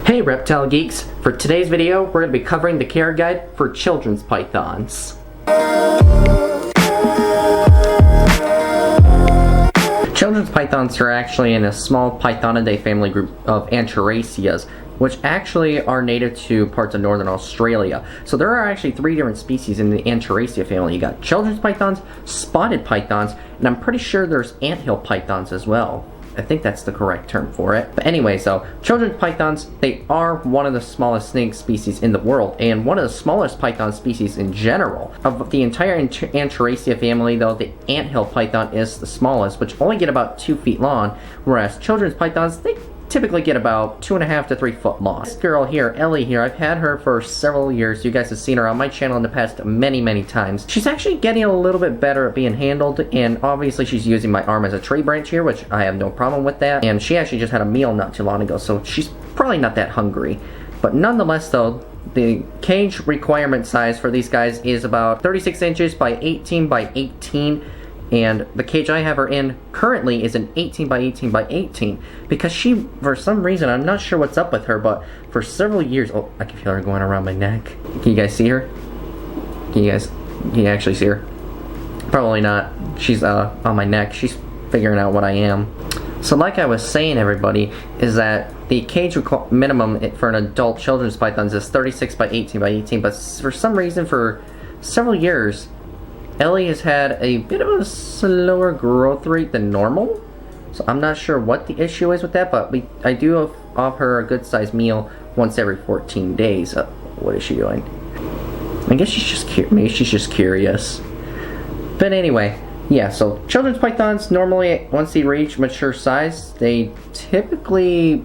Hey reptile geeks! For today's video, we're going to be covering the care guide for children's pythons. Children's pythons are actually in a small Pythonidae family group of Anthoraceae, which actually are native to parts of northern Australia. So there are actually 3 different species in the Anthoraceae family. You got children's pythons, spotted pythons, and I'm pretty sure there's anthill pythons as well. I think that's the correct term for it. But anyway, so children's pythons, they are one of the smallest snake species in the world and one of the smallest python species in general. Of the entire Anthoraceae family though, the anthill python is the smallest, which only get about 2 feet long, whereas children's pythons, they typically get about 2.5 to 3 foot long. This girl here, Ellie here, I've had her for several years. You guys have seen her on my channel in the past many times. She's actually getting a little bit better at being handled, and obviously she's using my arm as a tree branch here, which I have no problem with that. And she actually just had a meal not too long ago, so she's probably not that hungry. But nonetheless though, the cage requirement size for these guys is about 36 inches by 18 by 18. And the cage I have her in currently is an 18 by 18 by 18 because she, for some reason, I'm not sure what's up with her, but for several years, oh, I can feel her going around my neck. Can you guys see her? Can you actually see her? Probably not. She's on my neck. She's figuring out what I am. So like I was saying, everybody, is that the cage minimum for an adult children's pythons is 36 by 18 by 18, but for some reason, for several years, Ellie has had a bit of a slower growth rate than normal, so I'm not sure what the issue is with that, but I do offer her a good sized meal once every 14 days. What is she doing? I guess she's just maybe she's just curious. But anyway, yeah, so children's pythons, normally once they reach mature size, they typically...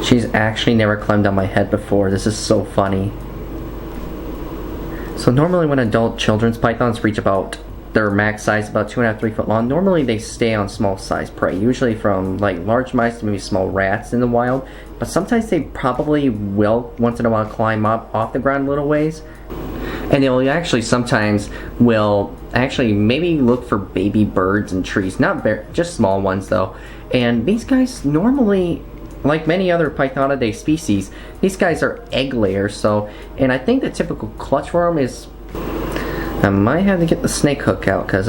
She's actually never climbed on my head before. This is so funny. So normally when adult children's pythons reach about their max size, about 2.5 to 3 foot long, normally they stay on small size prey, usually from like large mice to maybe small rats in the wild, but sometimes they probably will once in a while climb up off the ground a little ways, and they'll actually sometimes will actually maybe look for baby birds and trees, not just small ones though. And these guys normally, like many other Pythonidae species, these guys are egg layers, so, and I think the typical clutch for them is, I might have to get the snake hook out because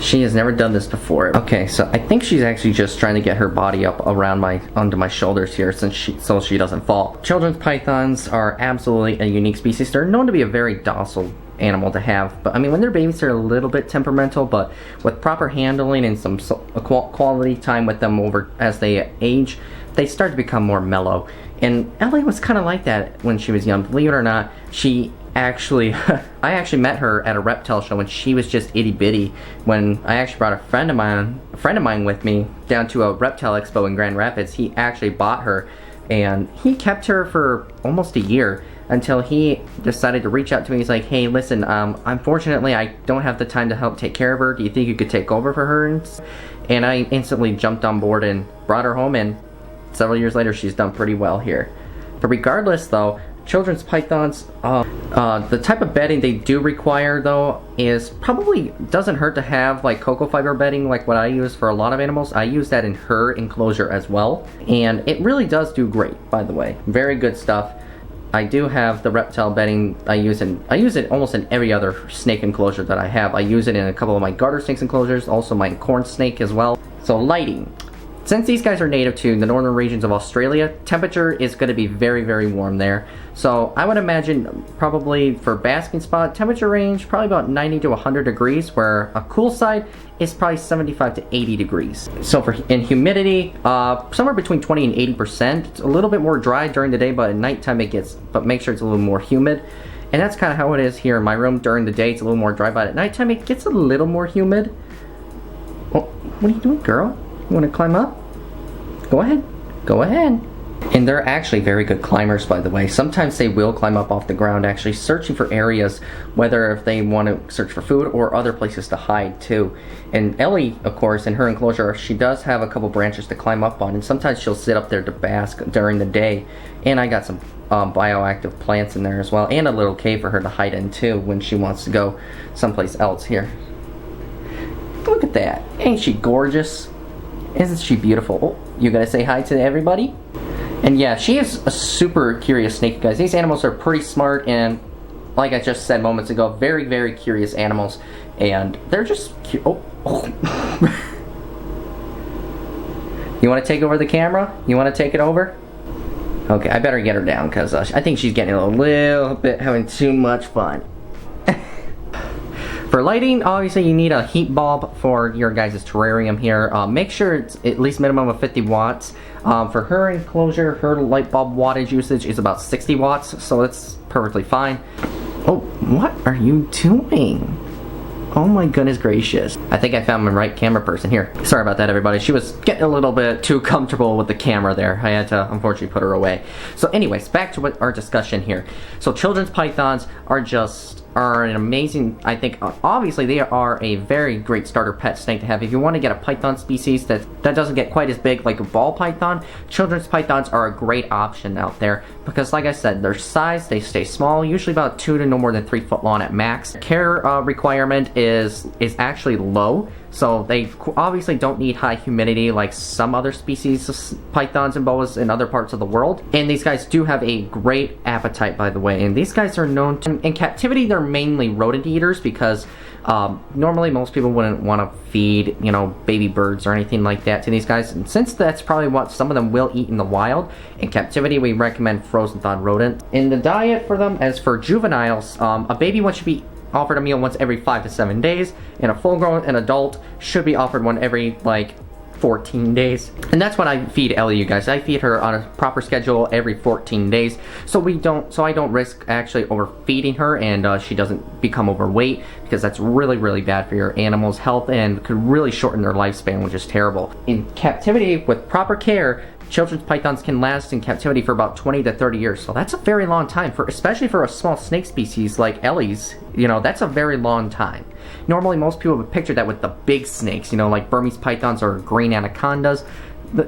she has never done this before. Okay, so I think she's actually just trying to get her body up around onto my shoulders here so she doesn't fall. Children's pythons are absolutely a unique species. They're known to be a very docile animal to have, but I mean when they're babies they're a little bit temperamental, but with proper handling and some quality time with them over as they age, they start to become more mellow. And Ellie was kind of like that when she was young. Believe it or not, she actually I actually met her at a reptile show when she was just itty bitty, when I actually brought a friend of mine with me down to a reptile expo in Grand Rapids. He actually bought her and he kept her for almost a year until he decided to reach out to me. He's like, hey, listen, unfortunately I don't have the time to help take care of her. Do you think you could take over for her? And I instantly jumped on board and brought her home, and several years later she's done pretty well here. But regardless though, children's pythons, the type of bedding they do require though is probably doesn't hurt to have like cocoa fiber bedding like what I use for a lot of animals. I use that in her enclosure as well, and it really does do great, by the way. Very good stuff. I do have the reptile bedding. I use it almost in every other snake enclosure that I have. I use it in a couple of my garter snakes enclosures, also my corn snake as well. So lighting. Since these guys are native to the northern regions of Australia, temperature is going to be very warm there. So I would imagine probably for basking spot, temperature range probably about 90 to 100 degrees, where a cool side is probably 75 to 80 degrees. So in humidity, somewhere between 20 and 80%. It's a little bit more dry during the day, but at nighttime but make sure it's a little more humid. And that's kind of how it is here in my room. During the day it's a little more dry, but at nighttime it gets a little more humid. Oh, what are you doing, girl? You want to climb up? Go ahead. Go ahead. And they're actually very good climbers, by the way. Sometimes they will climb up off the ground, actually searching for areas, whether if they want to search for food or other places to hide too. And Ellie, of course, in her enclosure, she does have a couple branches to climb up on, and sometimes she'll sit up there to bask during the day. And I got some bioactive plants in there as well, and a little cave for her to hide in too when she wants to go someplace else. Here. Look at that. Ain't she gorgeous? Isn't she beautiful? Oh, you gotta say hi to everybody? And yeah, she is a super curious snake, guys. These animals are pretty smart and, like I just said moments ago, very, very curious animals. And they're just oh. You want to take over the camera? You want to take it over? Okay, I better get her down because I think she's getting a little bit having too much fun. For lighting, obviously you need a heat bulb for your guys' terrarium here. Make sure it's at least minimum of 50 watts. For her enclosure, her light bulb wattage usage is about 60 watts, so it's perfectly fine. Oh, what are you doing? Oh my goodness gracious. I think I found my right camera person here. Sorry about that, everybody. She was getting a little bit too comfortable with the camera there. I had to, unfortunately, put her away. So anyways, back to our discussion here. So children's pythons are an amazing, I think, obviously they are a very great starter pet snake to have. If you want to get a python species that doesn't get quite as big like a ball python, children's pythons are a great option out there because, like I said, their size, they stay small, usually about 2 to no more than 3 foot long at max. Care requirement is actually low, so they obviously don't need high humidity like some other species of pythons and boas in other parts of the world. And these guys do have a great appetite, by the way, and these guys are known to, in captivity, they're mainly rodent eaters because normally most people wouldn't want to feed, you know, baby birds or anything like that to these guys, and since that's probably what some of them will eat in the wild, in captivity we recommend frozen thawed rodent. In the diet for them, as for juveniles, a baby one should be offered a meal once every 5 to 7 days, and a full-grown and adult should be offered one every, like, 14 days. And that's what I feed Ellie, you guys. I feed her on a proper schedule every 14 days, so I don't risk actually overfeeding her and she doesn't become overweight, because that's really, really bad for your animal's health and could really shorten their lifespan, which is terrible. In captivity, with proper care, children's pythons can last in captivity for about 20 to 30 years. So that's a very long time, especially for a small snake species like Ellie's. You know, that's a very long time. Normally, most people would picture that with the big snakes, you know, like Burmese pythons or green anacondas.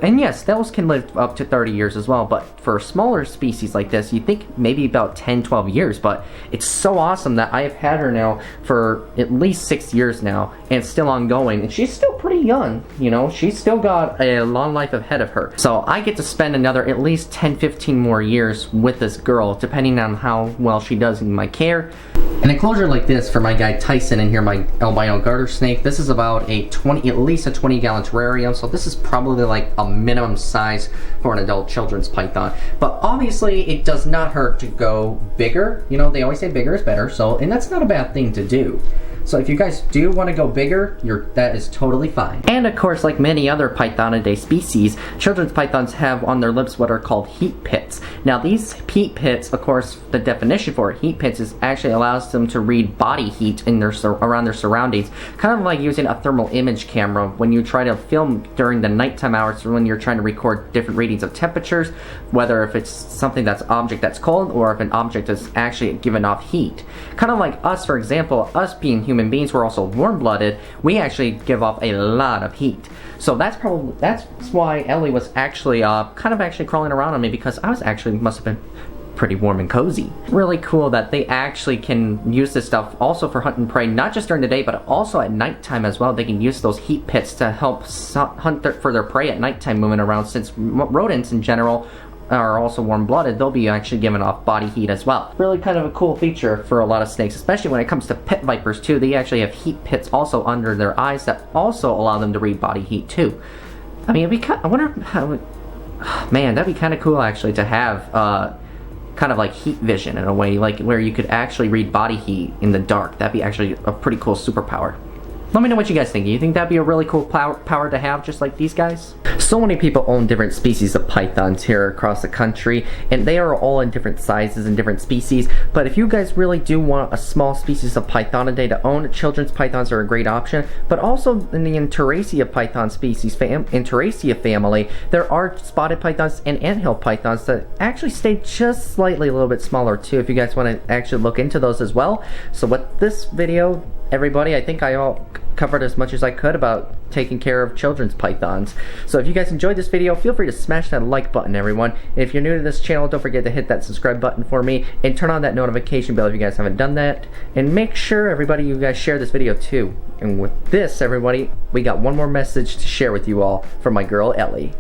And yes, those can live up to 30 years as well, but for smaller species like this, you think maybe about 10, 12 years, but it's so awesome that I have had her now for at least 6 years now, and it's still ongoing, and she's still pretty young, you know, she's still got a long life ahead of her. So I get to spend another at least 10, 15 more years with this girl, depending on how well she does in my care. An enclosure like this for my guy Tyson in here, my albino garter snake, this is about at least a 20-gallon terrarium, so this is probably like a minimum size for an adult children's python. But obviously it does not hurt to go bigger. You know, they always say bigger is better, so, and that's not a bad thing to do. So if you guys do want to go bigger, that is totally fine. And of course, like many other Pythonidae species, children's pythons have on their lips what are called heat pits. Now these heat pits, of course, the definition for heat pits is actually allows them to read body heat in around their surroundings. Kind of like using a thermal image camera when you try to film during the nighttime hours when you're trying to record different readings of temperatures, whether if it's something that's object that's cold or if an object is actually giving off heat. Kind of like us, for example, us being human beings, we're also warm-blooded, we actually give off a lot of heat. So that's why Ellie was actually kind of actually crawling around on me, because I was actually must have been pretty warm and cozy. Really cool that they actually can use this stuff also for hunting prey, not just during the day but also at nighttime as well. They can use those heat pits to help hunt for their prey at nighttime moving around, since rodents in general are also warm-blooded. They'll be actually giving off body heat as well. Really kind of a cool feature for a lot of snakes, especially when it comes to pit vipers too. They actually have heat pits also under their eyes that also allow them to read body heat too. I mean, I wonder how, man, that'd be kind of cool actually to have kind of like heat vision in a way, like where you could actually read body heat in the dark. That'd be actually a pretty cool superpower. Let me know what you guys think. Do you think that'd be a really cool power to have, just like these guys? So many people own different species of pythons here across the country, and they are all in different sizes and different species. But if you guys really do want a small species of Pythonidae to own, children's pythons are a great option. But also in the Enteracia python species, Enteracia family, there are spotted pythons and anthill pythons that actually stay just slightly a little bit smaller too, if you guys want to actually look into those as well. So with this video, everybody, I think I all covered as much as I could about taking care of children's pythons. So if you guys enjoyed this video, feel free to smash that like button, everyone. And if you're new to this channel, don't forget to hit that subscribe button for me and turn on that notification bell if you guys haven't done that. And make sure, everybody, you guys share this video too. And with this, everybody, we got one more message to share with you all from my girl, Ellie.